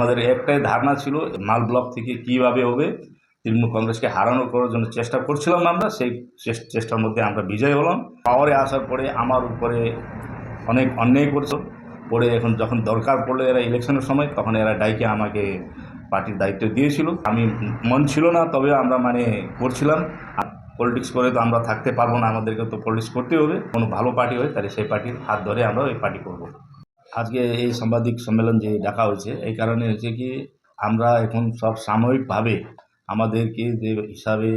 আমাদের একটাই ধারণা ছিল মাল ব্লক থেকে কীভাবে হবে তৃণমূল কংগ্রেসকে হারানো করার জন্য চেষ্টা করছিলাম। আমরা সেই চেষ্টার মধ্যে আমরা বিজয় হলাম। পাওয়ারে আসার পরে আমার উপরে অনেক অন্যায় করছে পরে এখন যখন দরকার পড়লো এরা ইলেকশনের সময় তখন এরা ডাইকে আমাকে পার্টির দায়িত্ব দিয়েছিল। আমি মন ছিল না, তবে আমরা করছিলাম। পলিটিক্স করে তো আমরা থাকতে পারবো না, আমাদেরকে তো পলিটিক্স করতে হবে। কোনো ভালো পার্টি হয় তাহলে সেই পার্টির হাত ধরে আমরা ওই পার্টি করব। আজকে এই সাংবাদিক সম্মেলন যে ডাকা হয়েছে এই কারণে হচ্ছে কি আমরা এখন সব সাময়িকভাবে আমাদেরকে যে হিসাবে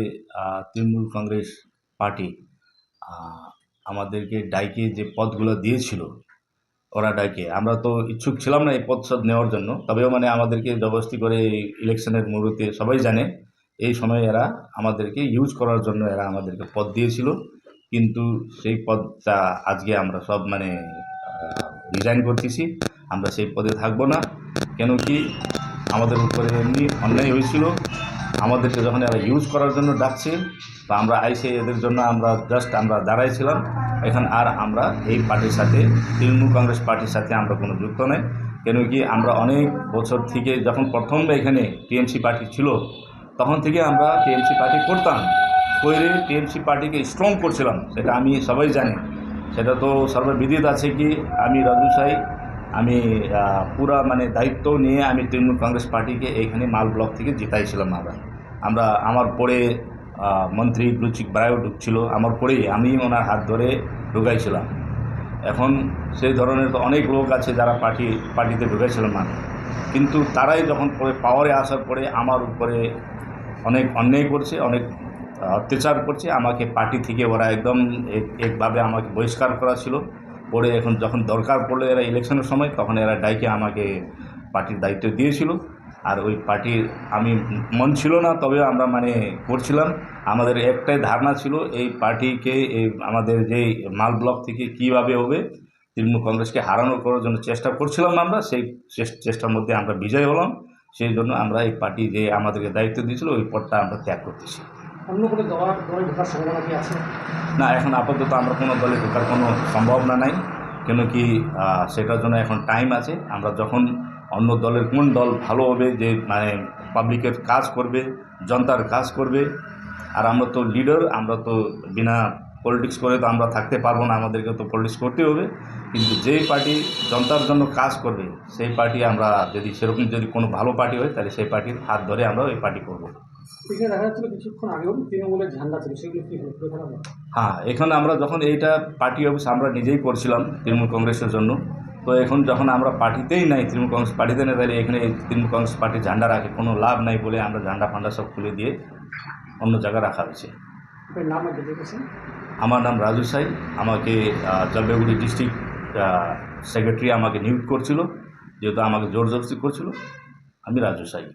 তৃণমূল কংগ্রেস পার্টি আমাদেরকে ডাইকে যে পদগুলো দিয়েছিল ওরা ডাইকে আমরা তো ইচ্ছুক ছিলাম না এই পদ নেওয়ার জন্য, তবেও আমাদেরকে জবরদস্তি করে ইলেকশনের মুহূর্তে সবাই জানে এই সময় এরা আমাদেরকে ইউজ করার জন্য এরা আমাদেরকে পদ দিয়েছিল। কিন্তু সেই পদটা আজকে আমরা সব রিজাইন করতেছি। আমরা সেই পদে থাকবো না। কেন কি আমাদের উপরে এমনি অন্যায় হয়েছিল, আমাদেরকে যখন এরা ইউজ করার জন্য ডাকছে বা আমরা আইসে এদের জন্য আমরা দাঁড়াইছিলাম। এখন আর আমরা এই পার্টির সাথে তৃণমূল কংগ্রেস পার্টির সাথে আমরা কোনো যুক্ত নেই। কেন কি আমরা অনেক বছর থেকে যখন প্রথম এখানে টিএমসি পার্টি ছিল তখন থেকে আমরা টিএমসি পার্টি করতাম, করে টিএমসি পার্টিকে স্ট্রং করছিলাম। সেটা আমি সবাই জানি, সেটা তো সর্ববিদিত আছে কি আমি রাজু সাই আমি পুরা দায়িত্ব নিয়ে আমি তৃণমূল কংগ্রেস পার্টিকে এইখানে মাল ব্লক থেকে জিতাইছিলাম। আমরা আমার পরে মন্ত্রী রুচিক বারায়ও ঢুকছিল, আমার পরেই আমি ওনার হাত ধরে ঢুকাইছিলাম। এখন সেই ধরনের তো অনেক লোক আছে যারা পার্টিতে ঢুকাইছিলাম কিন্তু তারাই যখন পরে পাওয়ারে আসার পরে আমার উপরে অনেক অন্যায় করছে, অনেক অত্যাচার করছে। আমাকে পার্টি থেকে ওরা একদম একভাবে আমাকে বহিষ্কার করা ছিল। পরে এখন যখন দরকার পড়লো এরা ইলেকশনের সময় তখন এরা ডাইকে আমাকে পার্টির দায়িত্ব দিয়েছিল। আর ওই পার্টির আমি মন ছিল না, তবে আমরা করছিলাম। আমাদের একটাই ধারণা ছিল এই পার্টিকে আমাদের যে মাল ব্লক থেকে কীভাবে হবে তৃণমূল কংগ্রেসকে হারানো করার জন্য চেষ্টা করছিলাম। আমরা সেই চেষ্টার মধ্যে আমরা বিজয় হলাম। সেই জন্য আমরা এই পার্টি যে আমাদেরকে দায়িত্ব দিয়েছিল ওই পদটা আমরা ত্যাগ করতেছি। অন্য কোনো দলে ঢোকার সম্ভাবনা কি আছে? না, এখন আপাতত আমরা কোনো দলে ঢোকার কোনো সম্ভাবনা নাই। কেন কি সেটার জন্য এখন টাইম আছে। আমরা যখন অন্য দলের কোন দল ভালো হবে, যে পাবলিকের কাজ করবে, জনতার কাজ করবে, আর আমরা তো লিডার, আমরা তো বিনা পলিটিক্স করে তো আমরা থাকতে পারবো না, আমাদেরকে তো পলিটিক্স করতে হবে। কিন্তু যেই পার্টি জনতার জন্য কাজ করবে সেই পার্টি আমরা যদি কোনো ভালো পার্টি হয় তাহলে সেই পার্টির হাত ধরে আমরা ওই পার্টি করবো। এখানে দেখা যাচ্ছিল কিছুক্ষণ আগেও তৃণমূলের ঝান্ডা ছিল, সেগুলো কি হলো? হ্যাঁ, এখানে আমরা যখন এইটা পার্টি অফিস আমরা নিজেই করছিলাম তৃণমূল কংগ্রেসের জন্য, তো এখন যখন আমরা পার্টিতেই নাই, তৃণমূল কংগ্রেস পার্টিতে নেই, তাহলে এখানে তৃণমূল কংগ্রেস পার্টির ঝান্ডা রাখে কোনো লাভ নাই বলে আমরা ঝান্ডা ফান্ডা সব খুলে দিয়ে অন্য জায়গায় রাখা হয়েছে। আমার নাম রাজু সাই। আমাকে জলপাইগুড়ি ডিস্ট্রিক্ট সেক্রেটারি আমাকে নিয়োগ করছিল, যেহেতু আমাকে জোর জবরদস্তি করছিল। আমি রাজু সাই।